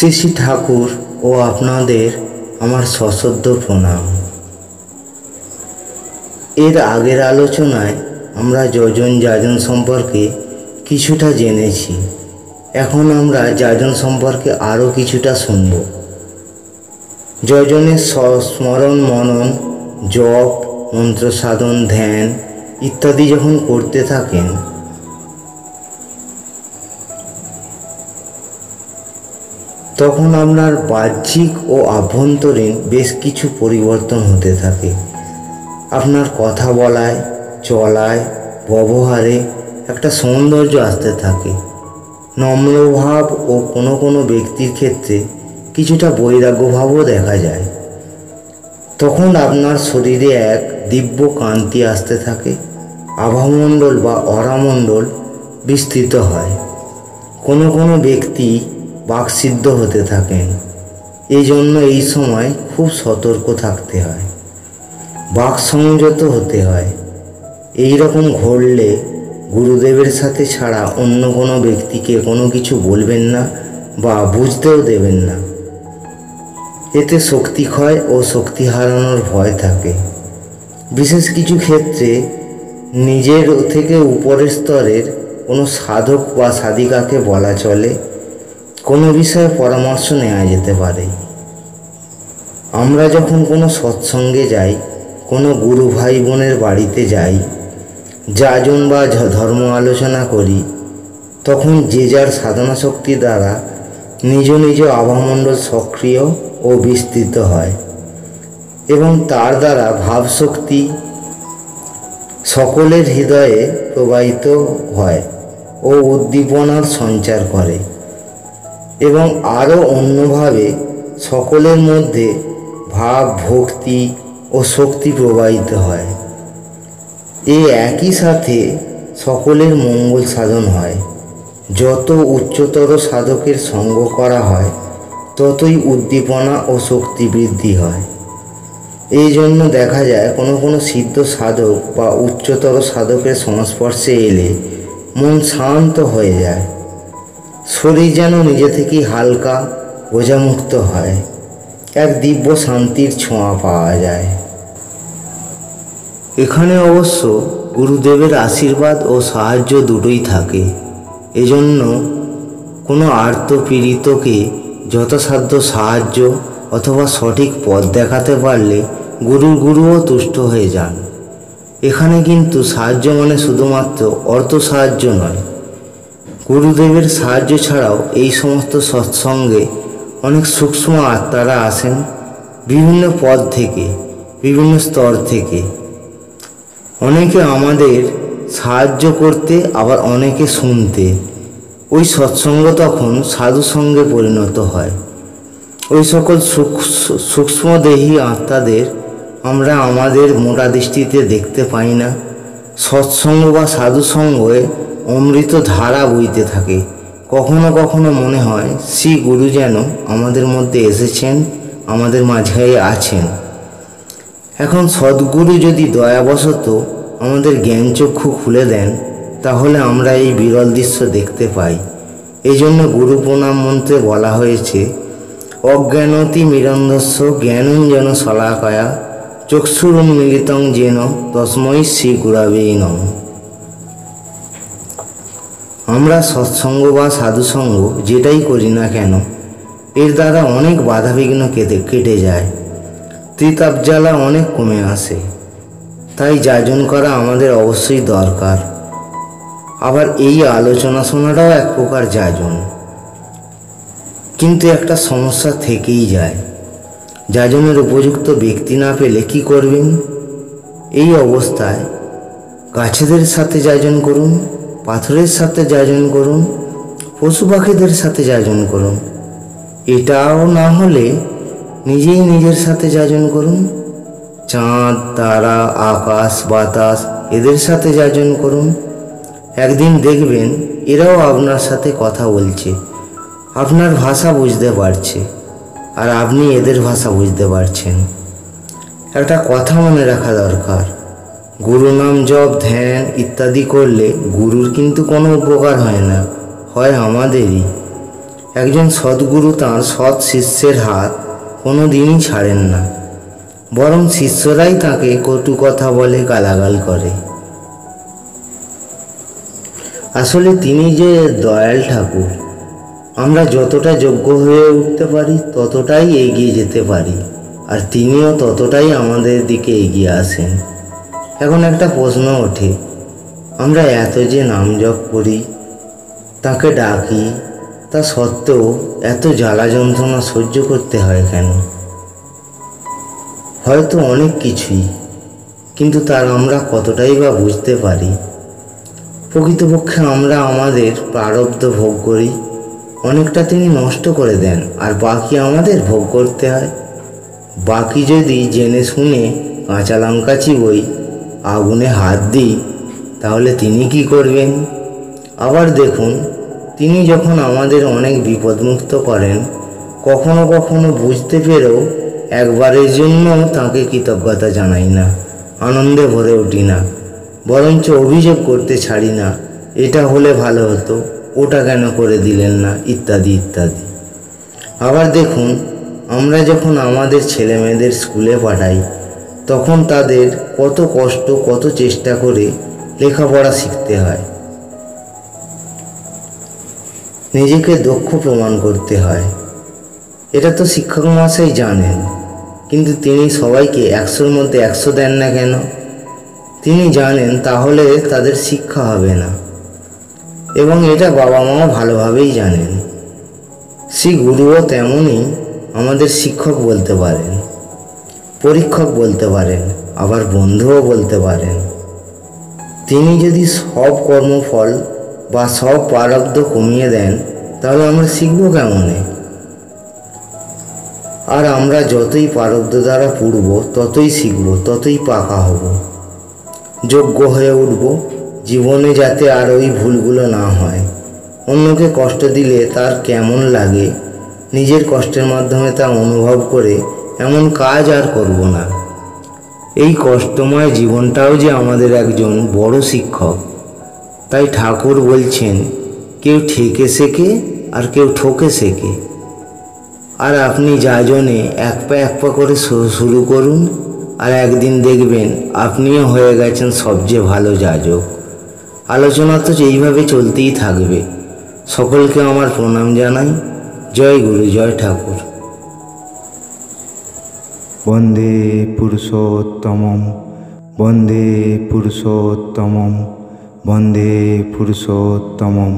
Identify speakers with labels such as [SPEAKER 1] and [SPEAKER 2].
[SPEAKER 1] শ্রী শ্রী ঠাকুর ও আপনাদের আমার সশ্রদ্ধ প্রণাম। এর আগের আলোচনায় আমরা যজন যাজন সম্পর্কে কিছুটা জেনেছি। এখন আমরা যাজন সম্পর্কে আরও কিছুটা শুনব। যজনের স্মরণ মনন, জপ, মন্ত্র সাধন, ধ্যান ইত্যাদি যখন করতে থাকেন তখন আপনার বাহ্যিক ও আভ্যন্তরীণ বেশ কিছু পরিবর্তন হতে থাকে। আপনার কথা বলায়, চলায়, ব্যবহারে একটা সৌন্দর্য আসতে থাকে। নম্রভাব ও কোনো কোনো ব্যক্তির ক্ষেত্রে কিছুটা বৈরাগ্যভাবও দেখা যায়। তখন আপনার শরীরে এক দিব্য কান্তি আসতে থাকে। আভামণ্ডল বা অরামণ্ডল বিস্তৃত হয়। কোনো কোনো ব্যক্তি বাকসিদ্ধ হতে থাকেন। এই জন্য এই সময় খুব সতর্ক থাকতে হয়, বাক সংযত হতে হয়। এই রকম ঘটলে গুরুদেবের সাথে ছাড়া অন্য কোনো ব্যক্তিকে কোনো কিছু বলবেন না বা বুঝতেও দেবেন না। এতে শক্তি ক্ষয় ও শক্তি হারানোর ভয় থাকে। বিশেষ কিছু ক্ষেত্রে নিজের থেকে উপরের স্তরের কোনো সাধক বা সাধিকাকে বলা চলে, কোনো বিষয়ে পরামর্শ নেওয়া যেতে পারে। আমরা যখন কোনো সৎসঙ্গে যাই, কোনো গুরু ভাই বোনের বাড়িতে যাই, যাজন বা ধর্ম আলোচনা করি, তখন যে যার সাধনা শক্তি দ্বারা নিজ নিজ আভামণ্ডল সক্রিয় ও বিস্তৃত হয় এবং তার দ্বারা ভাবশক্তি সকলের হৃদয়ে প্রবাহিত হয় ও উদ্দীপনার সঞ্চার করে এবং আরও অন্যভাবে সকলের মধ্যে ভাব, ভক্তি ও শক্তি প্রবাহিত হয়। এই একই সাথে সকলের মঙ্গল সাধন হয়। যত উচ্চতর সাধকের সঙ্গ করা হয় ততই উদ্দীপনা ও শক্তি বৃদ্ধি হয়। এই জন্য দেখা যায় কোনো কোনো সিদ্ধ সাধক বা উচ্চতর সাধকের সংস্পর্শে এলে মন শান্ত হয়ে যায়। শরীর যেন নিজে থেকেই হালকা, বোঝামুক্ত হয়। এক দিব্য শান্তির ছোঁয়া পাওয়া যায়। এখানে অবশ্য গুরুদেবের আশীর্বাদ ও সাহায্য দুটোই থাকে। এজন্য কোনো আর্তপীড়িতকে যথাসাধ্য সাহায্য অথবা সঠিক পথ দেখাতে পারলে গুরুও তুষ্ট হয়ে যান। এখানে কিন্তু সাহায্য মানে শুধুমাত্র অর্থ সাহায্য নয়। গুরুদেবের সাহায্য ছাড়াও এই সমস্ত সৎসঙ্গে অনেক সূক্ষ্ম আত্মারা আসেন বিভিন্ন পদ থেকে, বিভিন্ন স্তর থেকে। অনেকে আমাদের সাহায্য করতে, আবার অনেকে শুনতে। ওই সৎসঙ্গ তখন সাধুসঙ্গে পরিণত হয়। ওই সকল সূক্ষ্মদেহী আত্মাদের আমরা আমাদের মোটা দৃষ্টিতে দেখতে পাই না। সৎসঙ্গ বা সাধুসঙ্গে অমৃত ধারা বইতে থাকে। কখনো কখনো মনে হয় শ্রী গুরু যেন আমাদের মধ্যে এসেছেন, আমাদের মাঝে আছেন। এখন সদ্গুরু যদি দয়াবশত আমাদের জ্ঞানচক্ষু খুলে দেন, তাহলে আমরা এই বিরল দৃশ্য দেখতে পাই। এই জন্য গুরু প্রণাম মন্ত্রে বলা হয়েছে, অজ্ঞানতি মিরন্ধস্য জ্ঞানঞ্জন শলাকায়া চক্ষুরুন্মীলিতং যেন তস্मै শ্রী গুরবে নমঃ। আমরা সৎসঙ্গ বা সাধুসঙ্গ যেটাই করি না কেন, এর দ্বারা অনেক বাধাবিঘ্ন কেটে যায়, ত্রিতাপ জ্বালা অনেক কমে আসে। তাই যাজন করা আমাদের অবশ্যই দরকার। আবার এই আলোচনা শোনাটাও এক প্রকার যাজন। কিন্তু একটা সমস্যা থেকেই যায়। যাজনের উপযুক্ত ব্যক্তি না পেলে কি করবেন? এই অবস্থায় গাছেদের সাথে যাজন করুন, পাথরের সাথে যাজন করুন, পশু পাখিদের সাথে যাজন করুন। এটাও না হলে নিজেই নিজের সাথে যাজন করুন। চাঁদ, তারা, আকাশ, বাতাস এদের সাথে যাজন করুন। একদিন দেখবেন এরাও আপনার সাথে কথা বলছে, আপনার ভাষা বুঝতে পারছে, আর আপনি এদের ভাষা বুঝতে পারছেন। একটা কথা মনে রাখা দরকার, গুরু নাম জপ, ধ্যান ইত্যাদি করলে গুরুর কিন্তু কোনো উপকার হয় না, হয় আমাদেরই। একজন সদ্গুরু তাঁর সৎ শিষ্যের হাত কোনো দিনই ছাড়েন না, বরং শিষ্যরাই তাঁকে কটু কথা বলে, গালাগাল করে। আসলে তিনি যে দয়াল ঠাকুর, আমরা যতটা যোগ্য হয়ে উঠতে পারি ততটাই এগিয়ে যেতে পারি, আর তিনিও ততটাই আমাদের দিকে এগিয়ে আসেন। এখন একটা প্রশ্ন ওঠে, আমরা এত যে নাম জপ করি, তাকে ডাকি, তা সত্ত্বেও এত জ্বালা যন্ত্রণা সহ্য করতে হয় কেন? হয়তো অনেক কিছুই, কিন্তু তার আমরা কতটাই বা বুঝতে পারি? প্রকৃতপক্ষে আমরা আমাদের প্রারব্ধ ভোগ করি, অনেকটা তিনি নষ্ট করে দেন, আর বাকি আমাদের ভোগ করতে হয়। বাকি যদি জেনে শুনে কাঁচা লঙ্কা চিবোই, আগুনে হাত দিই, তাহলে তিনি কি করবেন? আবার দেখুন, তিনি যখন আমাদের অনেক বিপদমুক্ত করেন, কখনো কখনো বুঝতে পেরেও একবারের জন্য তাঁকে কৃতজ্ঞতা জানাই না, আনন্দে ভরে উঠি না, বরঞ্চ অভিযোগ করতে ছাড়ি না, এটা হলে ভালো হতো, ওটা কেন করে দিলেন না, ইত্যাদি ইত্যাদি। আবার দেখুন, আমরা যখন আমাদের ছেলে মেয়েদের স্কুলে পাঠাই, তখন তাদের কত কষ্ট, কত চেষ্টা করে লেখাপড়া শিখতে হয়, নিজেকে দক্ষ প্রমাণ করতে হয়। এটা তো শিক্ষক মহাশয় জানেন, কিন্তু তিনি সবাইকে 100-র মধ্যে 100 দেন না কেন? তিনি জানেন তাহলে তাদের শিক্ষা হবে না, এবং এটা বাবা মাও ভালোভাবেই জানেন। শ্রী গুরুও তেমনই আমাদের শিক্ষক বলতে পারেন, পরীক্ষক বলতে পারেন, আবার বন্ধুও বলতে পারেন। তিনি যদি সব কর্মফল বা সব প্রারব্ধ কমিয়ে দেন, তাহলে আমরা শিখব কেমনে? আর আমরা যতই প্রারব্ধ দ্বারা পুড়ব, ততই শিখব, ততই পাকা হব, যোগ্য হয়ে উঠব, জীবনে যাতে আর ওই ভুলগুলো না হয়। অন্যকে কষ্ট দিলে তার কেমন লাগে, নিজের কষ্টের মাধ্যমে তা অনুভব করে এমন কাজ আর করব না। এই কষ্টময় জীবনটাও যে আমাদের একজন বড় শিক্ষক। তাই ঠাকুর বলছেন, কেউ ঠেকে শেখে আর কেউ ঠকে শেখে। আর আপনি যাজনে এক পা করে শুরু করুন, আর একদিন দেখবেন আপনিও হয়ে গেছেন সবচেয়ে ভালো যাজক। আলোচনা তো এইভাবে চলতেই থাকবে। সকলকে আমার প্রণাম জানাই। জয় গুরু, জয় ঠাকুর।
[SPEAKER 2] বন্দে পুরুষোত্তমম, বন্দে পুরুষোত্তমম, বন্দে পুরুষোত্তমম।